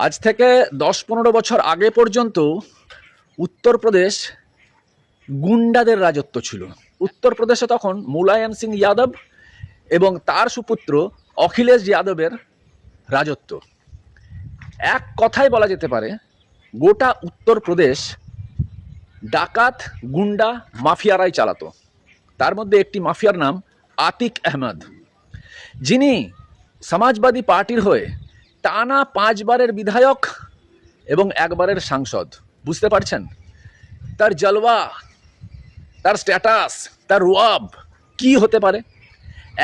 আজ থেকে 10-15 বছর আগে পর্যন্ত উত্তরপ্রদেশ গুন্ডাদের রাজত্ব ছিল। উত্তরপ্রদেশে তখন মুলায়ম সিং যাদব এবং তার সুপুত্র অখিলেশ যাদবের রাজত্ব। এক কথায় বলা যেতে পারে গোটা উত্তরপ্রদেশ ডাকাত গুন্ডা মাফিয়ারাই চালাতো। তার মধ্যে একটি মাফিয়ার নাম আতিক আহমদ, যিনি সমাজবাদী পার্টির হয়ে টানা 5 বারের বিধায়ক এবং 1 বারের সাংসদ। বুঝতে পারছেন তার জলওয়া, তার স্ট্যাটাস, তার রুয়াব কি হতে পারে।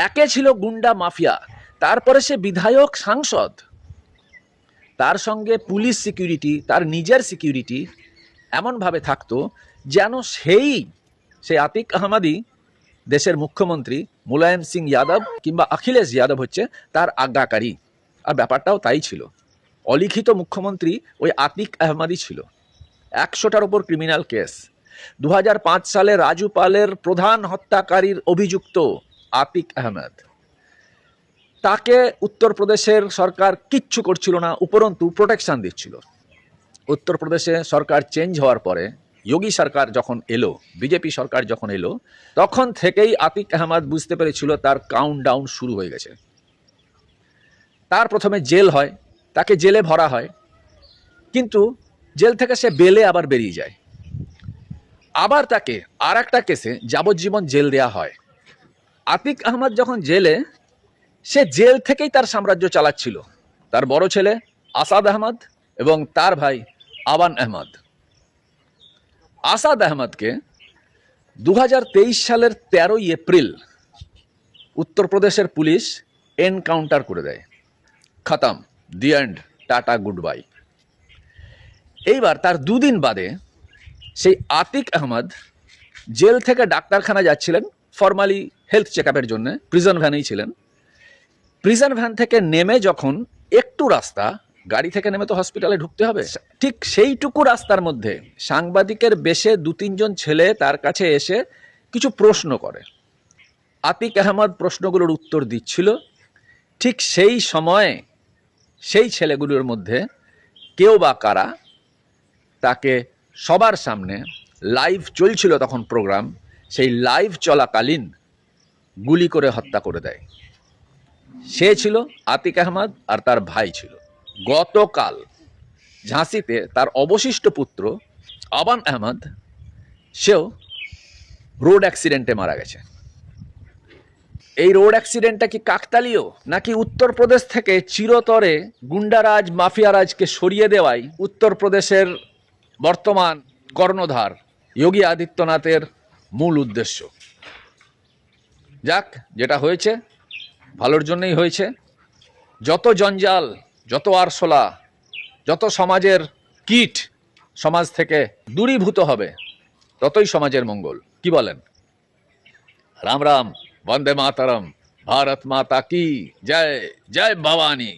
একে ছিল গুন্ডা মাফিয়া, তারপরে সে বিধায়ক সাংসদ, তার সঙ্গে পুলিশ সিকিউরিটি, তার নিজের সিকিউরিটি এমনভাবে থাকতো যেন সেই আতিক আহমদই দেশের মুখ্যমন্ত্রী মুলায়ম সিং যাদব কিংবা অখিলেশ যাদব হচ্ছে তার আজ্ঞাকারী। আর ব্যাপারটাও তাই ছিল। অলিখিত মুখ্যমন্ত্রী ওই আতিক আহমদই ছিল। 100টার ওপর ক্রিমিনাল কেস। 2005 সালে রাজু পালের প্রধান হত্যাকারীর অভিযুক্ত আতিক আহমদ, তাকে উত্তরপ্রদেশের সরকার কিচ্ছু করছিল না, উপরন্তু প্রোটেকশন দিচ্ছিল। উত্তরপ্রদেশে সরকার চেঞ্জ হওয়ার পরে যোগী সরকার যখন এলো, বিজেপি সরকার যখন এলো, তখন থেকেই আতিক আহমদ বুঝতে পেরেছিল তার কাউন্টডাউন শুরু হয়ে গেছে। তার প্রথমে জেল হয়, তাকে জেলে ভরা হয়, কিন্তু জেল থেকে সে বেলে আবার বেরিয়ে যায়। আবার তাকে আর একটা কেসে যাবজ্জীবন জেল দেয়া হয়। আতিক আহমদ যখন জেলে, সে জেল থেকেই তার সাম্রাজ্য চালাচ্ছিল। তার বড় ছেলে আসাদ আহমদ এবং তার ভাই আবান আহমদ। আসাদ আহমদকে 2023 সালের 13 এপ্রিল উত্তরপ্রদেশের পুলিশ এনকাউন্টার করে দেয়। খতম, the end, tata good bye. এইবার তার 2 দিন বাদে সেই আতিক আহমদ জেল থেকে ডাক্তারখানা যাচ্ছিলেন ফর্মালি হেলথ চেক আপের জন্য, প্রিজন ভ্যানেই ছিলেন। প্রিজন ভ্যান থেকে নেমে যখন একটু রাস্তা, গাড়ি থেকে নেমে তো হসপিটালে ঢুকতে হবে, ঠিক সেইটুকু রাস্তার মধ্যে সাংবাদিকের বেশে 2-3 জন ছেলে তার কাছে এসে কিছু প্রশ্ন করে। আতিক আহমদ প্রশ্নগুলোর উত্তর দিচ্ছিল। ঠিক সেই সময়ে সেই ছেলেগুলোর মধ্যে কেউ বা কারা তাকে সবার সামনে, লাইভ চলছিল তখন প্রোগ্রাম, সেই লাইভ চলাকালীন গুলি করে হত্যা করে দেয়। সে ছিল আতিক আহমদ আর তার ভাই ছিল। গতকাল ঝাঁসিতে তার অবশিষ্ট পুত্র আবান আহমদ, সেও রোড অ্যাক্সিডেন্টে মারা গেছে। এই রোড অ্যাক্সিডেন্টটা কি কাকতালীয়, নাকি উত্তরপ্রদেশ থেকে চিরতরে গুন্ডারাজ মাফিয়ারাজকে সরিয়ে দেওয়াই উত্তরপ্রদেশের বর্তমান কর্ণধার যোগী আদিত্যনাথের মূল উদ্দেশ্য? যাক, যেটা হয়েছে ভালোর জন্যই হয়েছে। যত জঞ্জাল, যত আরশোলা, যত সমাজের কীট সমাজ থেকে দূরীভূত হবে, ততই সমাজের মঙ্গল। কি বলেন? রাম রাম, বন্দে মাতরম, ভারত মাতা কি জয়, জয় ভবানী।